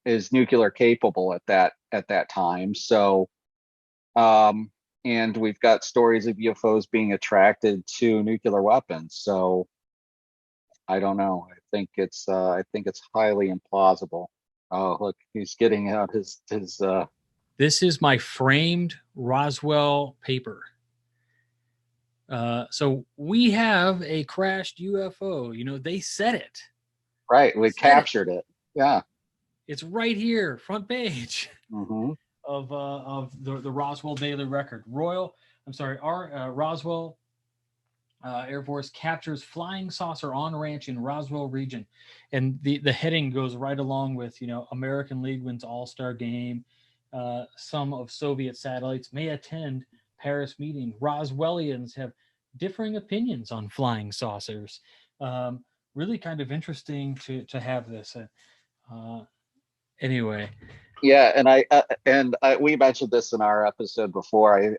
is nuclear capable at that time. So um, and we've got stories of UFOs being attracted to nuclear weapons. So I don't know. I think it's highly implausible. Oh, look, he's getting out his. This is my framed Roswell paper. So we have a crashed UFO. They said it. Right, They we said it. captured it. Yeah. It's right here, front page. Mm-hmm. of the Roswell Daily Record. Roswell Air Force captures flying saucer on ranch in Roswell region, and the heading goes right along with American League wins All Star game. Some of Soviet satellites may attend Paris meeting. Roswellians have differing opinions on flying saucers. Really kind of interesting to have this. Uh, anyway, Yeah, we mentioned this in our episode before.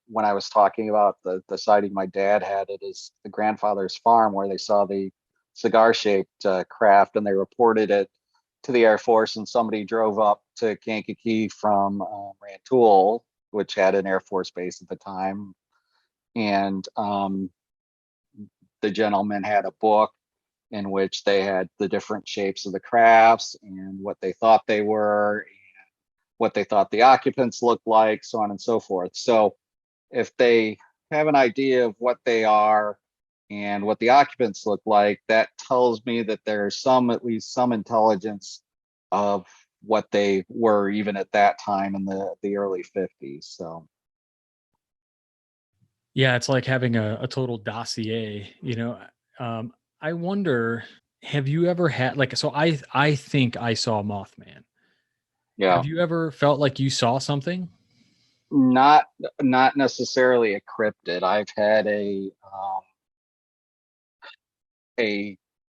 When I was talking about the sighting my dad had at his the grandfather's farm, where they saw the cigar shaped craft, and they reported it to the Air Force, and somebody drove up to Kankakee from Rantoul, which had an Air Force base at the time, and the gentleman had a book in which they had the different shapes of the crafts and what they thought they were, what they thought the occupants looked like, so on and so forth. So if they have an idea of what they are and what the occupants look like, that tells me that there's at least some intelligence of what they were even at that time in the early 50s. So yeah, it's like having a total dossier. I wonder, have you ever had like so I think I saw Mothman. yeah, Have you ever felt like you saw something? not not necessarily a cryptid. I've had a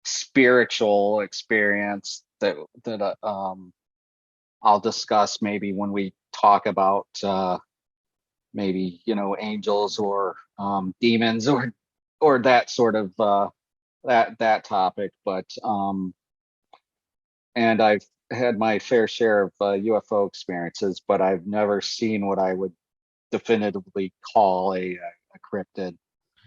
spiritual experience that I'll discuss maybe when we talk about maybe angels or demons or that sort of that topic. But and I've had my fair share of UFO experiences, but I've never seen what I would definitively call a cryptid.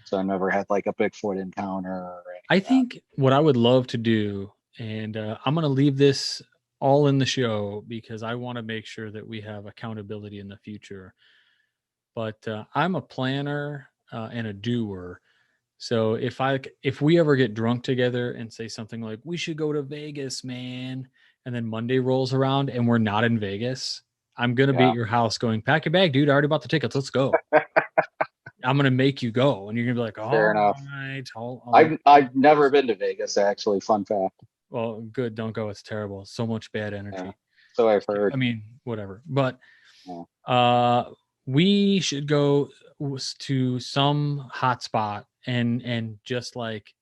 So I never had like a Bigfoot encounter or any I of that. think what I would love to do, and I'm going to leave this all in the show because I want to make sure that we have accountability in the future. But I'm a planner and a doer. So if we ever get drunk together and say something like we should go to Vegas, man, and then Monday rolls around and we're not in Vegas, I'm gonna be Yeah, at your house going, pack your bag, dude. I already bought the tickets. Let's go. I'm gonna make you go, and you're gonna be like, fair all enough. right, I'll I've never been to Vegas actually. Fun fact. well, good. Don't go. It's terrible. So much bad Yeah, energy. so I've heard. I mean, whatever. But Yeah. uh, we should go to some hotspot and just like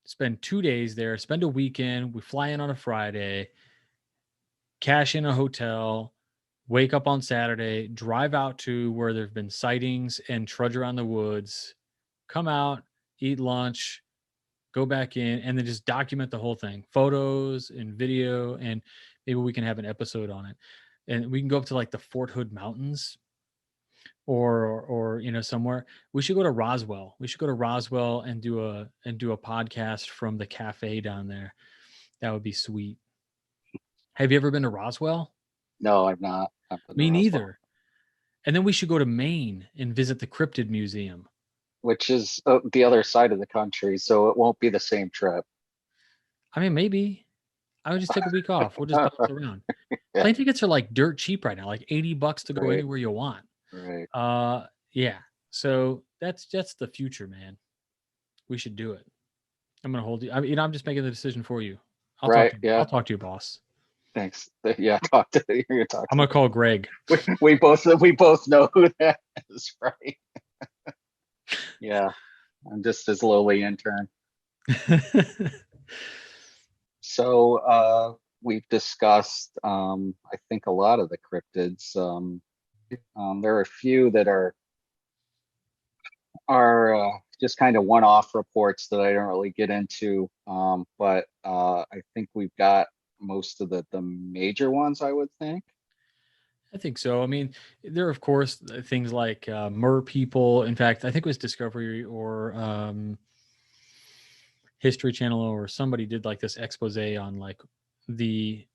spend 2 days there, spend a weekend. We fly in on a Friday, cash in a hotel, wake up on Saturday, drive out to where there have been sightings and trudge around the woods, come out, eat lunch, go back in, and then just document the whole thing, photos and video, and maybe we can have an episode on it. And we can go up to like the Fort Hood Mountains or somewhere. We should go to Roswell. We should go to Roswell and do a podcast from the cafe down there. That would be sweet. Have you ever been to Roswell? No, I've not. I've been to Me Roswell, neither. And then we should go to Maine and visit the Cryptid Museum. which is the other side of the country, so it won't be the same trip. I mean, maybe I would just take a week off. We'll just bounce around. Yeah, Plane tickets are like dirt cheap right now, like $80 to go right, anywhere you want. right, Yeah. So that's the future, man. We should do it. I'm gonna hold you. I'm just making the decision for you. I'll talk right. to you. I'll Yeah, talk to you, boss. thanks. Yeah, talk to you. Talk I'm to gonna call Greg. we both know who that is, right? Yeah, I'm just his lowly intern. So we've discussed, I think, a lot of the cryptids. There are a few that are just kind of one-off reports that I don't really get into, but I think we've got most of the major ones, I would think. I think so. I mean, there are of course things like mer people. In fact, I think it was Discovery or History Channel or somebody did like this expose on like the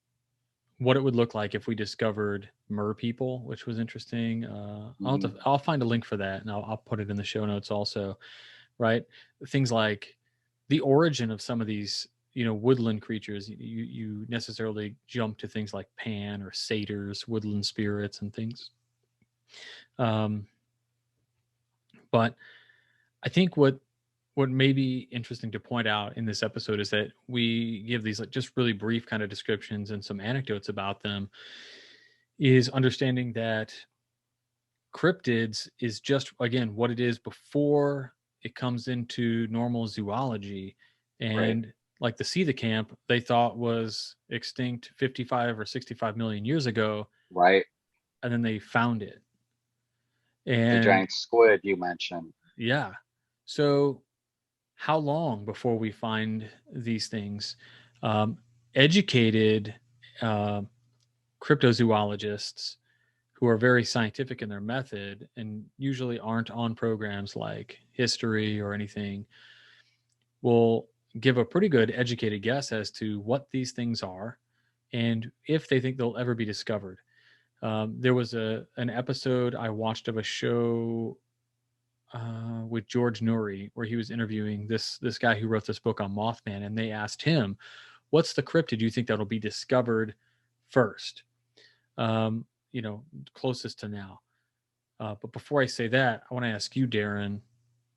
what it would look like if we discovered mer people, which was interesting. Mhm. I'll find a link for that and I'll put it in the show notes also. Right, things like the origin of some of these woodland creatures, you necessarily jump to things like Pan or satyrs, woodland spirits, and things. Um, but I think what may be interesting to point out in this episode is that we give these like just really brief kind of descriptions and some anecdotes about them, is understanding that cryptids is just again what it is before it comes into normal zoology. Right. And like the coelacanth they thought was extinct 55 or 65 million years ago, Right. and then they found it. The And giant squid you mentioned. yeah, so how long before we find these things? um, Educated uh, cryptozoologists who are very scientific in their method and usually aren't on programs like history or anything will give a pretty good educated guess as to what these things are and if they think they'll ever be discovered. There was an episode I watched of a show with George Nuri where he was interviewing this guy who wrote this book on Mothman, and they asked him, "What's the cryptid you think that'll be discovered first? Um, closest to now." But before I say that, I want to ask you, Darin,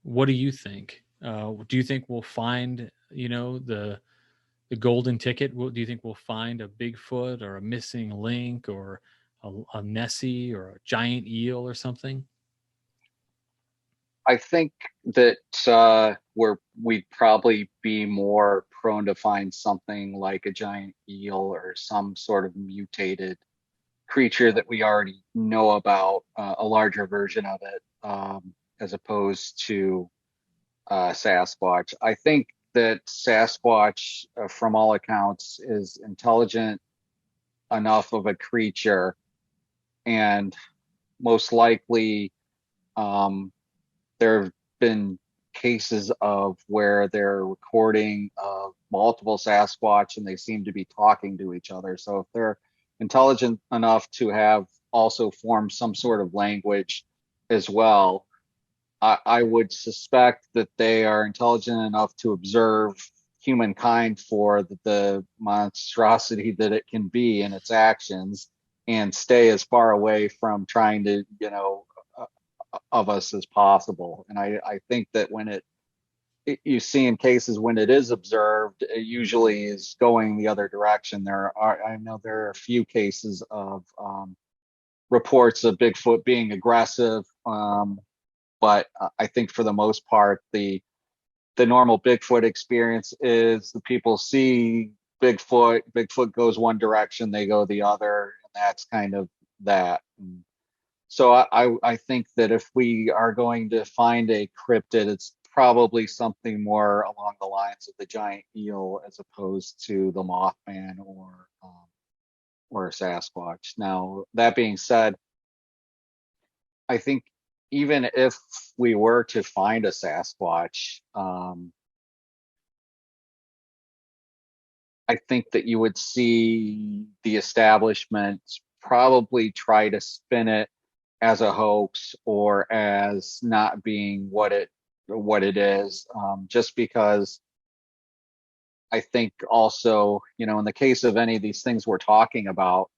what do you think? Do you think we'll find, the golden ticket? Do you think we'll find a Bigfoot or a missing link or a Nessie or a giant eel or something? I think that we'd probably be more prone to find something like a giant eel or some sort of mutated creature that we already know about, a larger version of it, as opposed to Sasquatch. I think that Sasquatch, from all accounts, is intelligent enough of a creature, and most likely, um, there have been cases of where they're recording multiple Sasquatch and they seem to be talking to each other. So if they're intelligent enough to have also formed some sort of language as well, I would suspect that they are intelligent enough to observe humankind for the monstrosity that it can be in its actions and stay as far away from trying to, of us as possible. And I think that when you see in cases when it is observed, it usually is going the other direction. I know there are a few cases of reports of Bigfoot being aggressive, but I think for the most part, the normal Bigfoot experience is the people see Bigfoot goes one direction, they go the other, and that's kind of that. So I think that if we are going to find a cryptid, it's probably something more along the lines of the giant eel as opposed to the Mothman or Sasquatch. Now, that being said, I think even if we were to find a Sasquatch, I think that you would see the establishment probably try to spin it as a hoax or as not being what it is, just because I think also, in the case of any of these things we're talking about,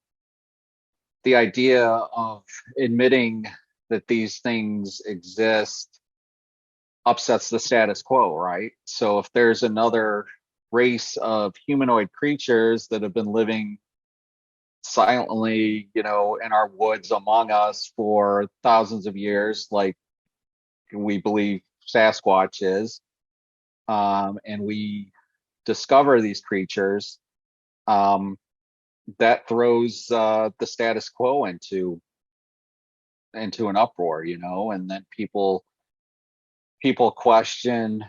the idea of admitting that these things exist upsets the status quo, right? So if there's another race of humanoid creatures that have been living silently, in our woods among us for thousands of years, like we believe Sasquatch is, and we discover these creatures, um, that throws the status quo into an uproar, and then people question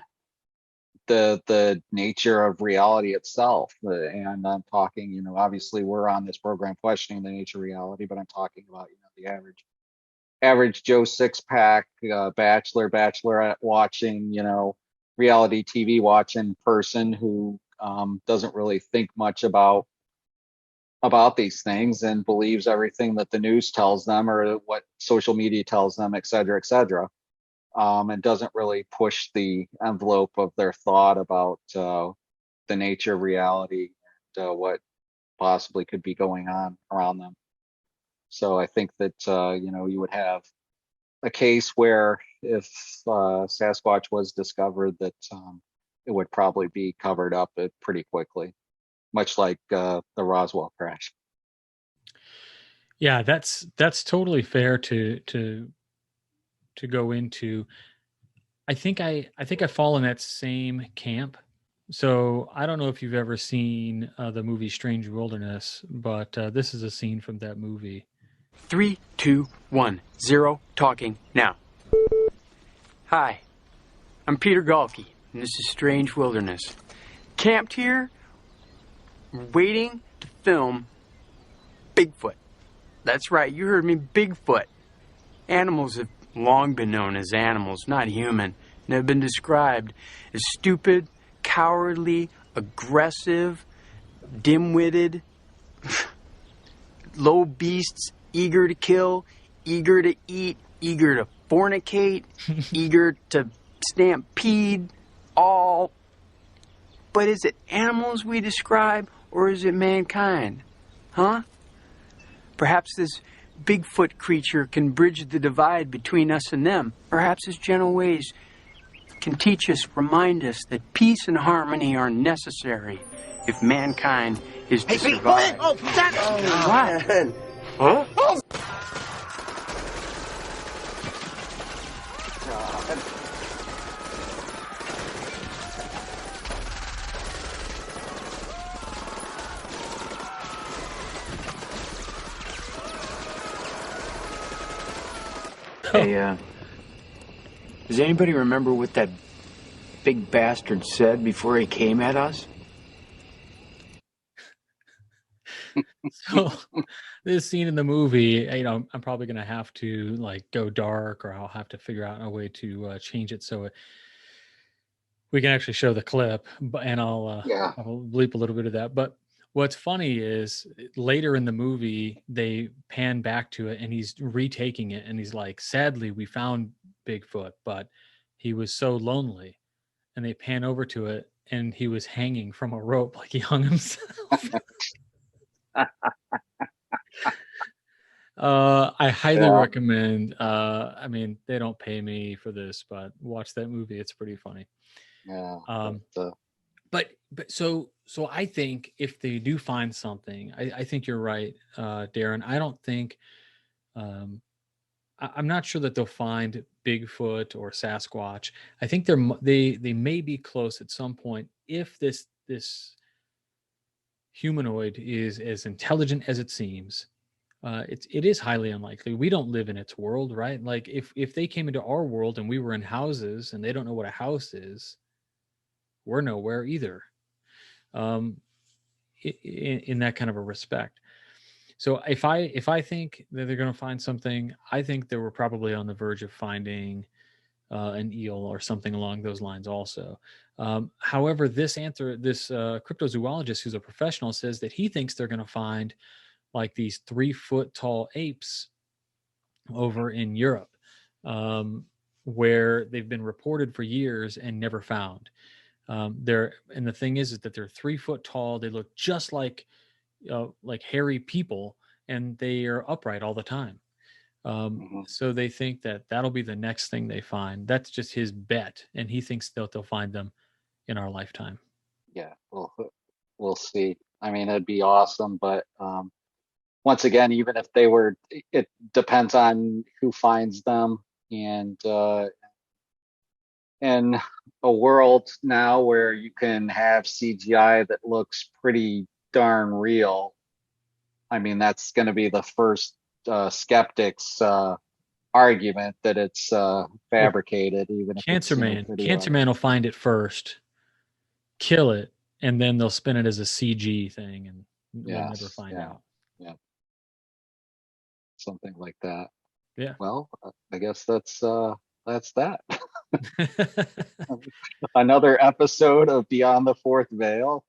the nature of reality itself. And I'm talking, obviously we're on this program questioning the nature of reality, but I'm talking about, the average Joe six pack, bachelorette watching, reality TV watching person who doesn't really think much about these things and believes everything that the news tells them or what social media tells them, et cetera, et cetera. And doesn't really push the envelope of their thought about the nature of reality and what possibly could be going on around them. So I think that you would have a case where if Sasquatch was discovered, that it would probably be covered up pretty quickly, much like the Roswell crash. Yeah, that's totally fair to go into. I think I fall in that same camp. So I don't know if you've ever seen the movie Strange Wilderness, but this is a scene from that movie. 3, 2, 1, 0, talking now. Hi, I'm Peter Galkey, and this is Strange Wilderness. Camped here, waiting to film Bigfoot. That's right, you heard me, Bigfoot. Animals have long been known as animals, not human, and have been described as stupid, cowardly, aggressive, dim-witted, low beasts, eager to kill, eager to eat, eager to fornicate, eager to stampede, all. But is it animals we describe, or is it mankind? Huh? Perhaps this Bigfoot creature can bridge the divide between us and them. Perhaps his gentle ways can teach us, remind us that peace and harmony are necessary if mankind is to survive. Oh, that's... What? Huh? Oh. Hey, does anybody remember what that big bastard said before he came at us? So this scene in the movie, I'm probably gonna have to like go dark, or I'll have to figure out a way to change it so we can actually show the clip. And I'll bleep a little bit of that. But what's funny is later in the movie they pan back to it, and he's retaking it, and he's like, "Sadly, we found Bigfoot, but he was so lonely." And they pan over to it, and he was hanging from a rope, like he hung himself. I highly recommend. I mean, they don't pay me for this, but watch that movie. It's pretty funny. Yeah. But so I think if they do find something, I think you're right, Darin. I don't think. I'm not sure that they'll find Bigfoot or Sasquatch. I think they may be close at some point if this humanoid is as intelligent as it seems. It is highly unlikely. We don't live in its world, right? Like if they came into our world and we were in houses and they don't know what a house is, we're nowhere either. In that kind of a respect. So if I think that they're going to find something, I think they were probably on the verge of finding an eel or something along those lines also. However, this cryptozoologist who's a professional says that he thinks they're going to find like these 3-foot tall apes over in Europe, where they've been reported for years and never found. And the thing is that they're 3 foot tall. They look just like hairy people, and they are upright all the time. So they think that that'll be the next thing they find. That's just his bet, and he thinks they'll find them in our lifetime. Yeah, we'll see. I mean, it'd be awesome, but once again, even if they were, it depends on who finds them. And in a world now where you can have CGI that looks pretty darn real, I mean, that's going to be the first skeptics argument that it's fabricated. Even if Cancer Man will find it first, kill it, and then they'll spin it as a CG thing, and we'll never find out. Yeah, something like that. Yeah. Well, I guess that's that. Another episode of Beyond the Fourth Veil.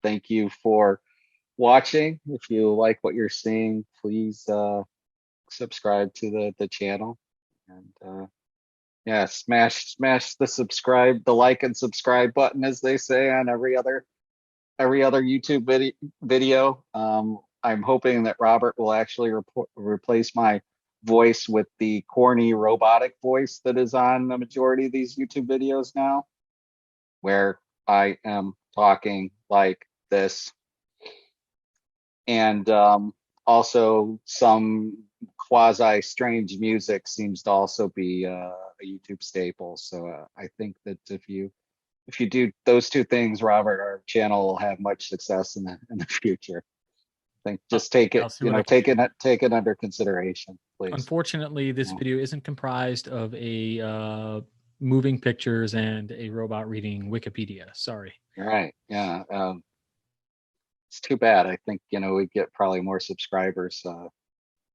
Thank you for watching. If you like what you're seeing, please subscribe to the channel, and Yeah, smash the like and subscribe button, as they say on every other YouTube video. I'm hoping that Robert will actually replace my voice with the corny robotic voice that is on the majority of these YouTube videos now, where I am talking like this. And also some quasi strange music seems to also be a YouTube staple. So I think that if you do those two things, Robert, our channel will have much success in the future. I think just take I'll it, see what I can do. take it under consideration, please. Unfortunately, this Yeah. video isn't comprised of a moving pictures and a robot reading Wikipedia. Sorry. You're right. Yeah. It's too bad. I think, we get probably more subscribers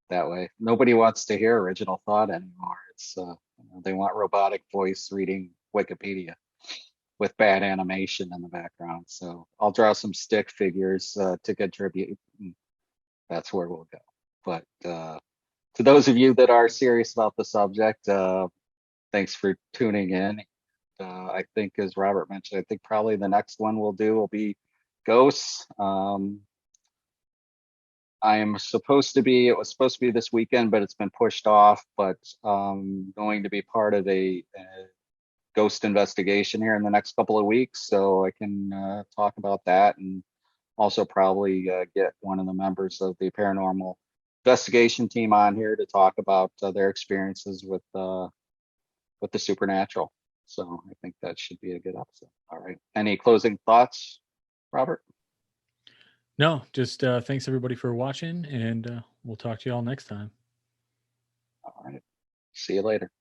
that way. Nobody wants to hear original thought anymore. It's they want robotic voice reading Wikipedia with bad animation in the background. So I'll draw some stick figures to contribute. That's where we'll go. But to those of you that are serious about the subject, thanks for tuning in. I think, as Robert mentioned, I think probably the next one we'll do will be ghosts. It was supposed to be this weekend, but it's been pushed off. But going to be part of a ghost investigation here in the next couple of weeks, so I can talk about that, and also probably get one of the members of the paranormal investigation team on here to talk about their experiences with the supernatural. So I think that should be a good episode. All right. Any closing thoughts, Robert? No, just thanks everybody for watching, and we'll talk to you all next time. All right. See you later.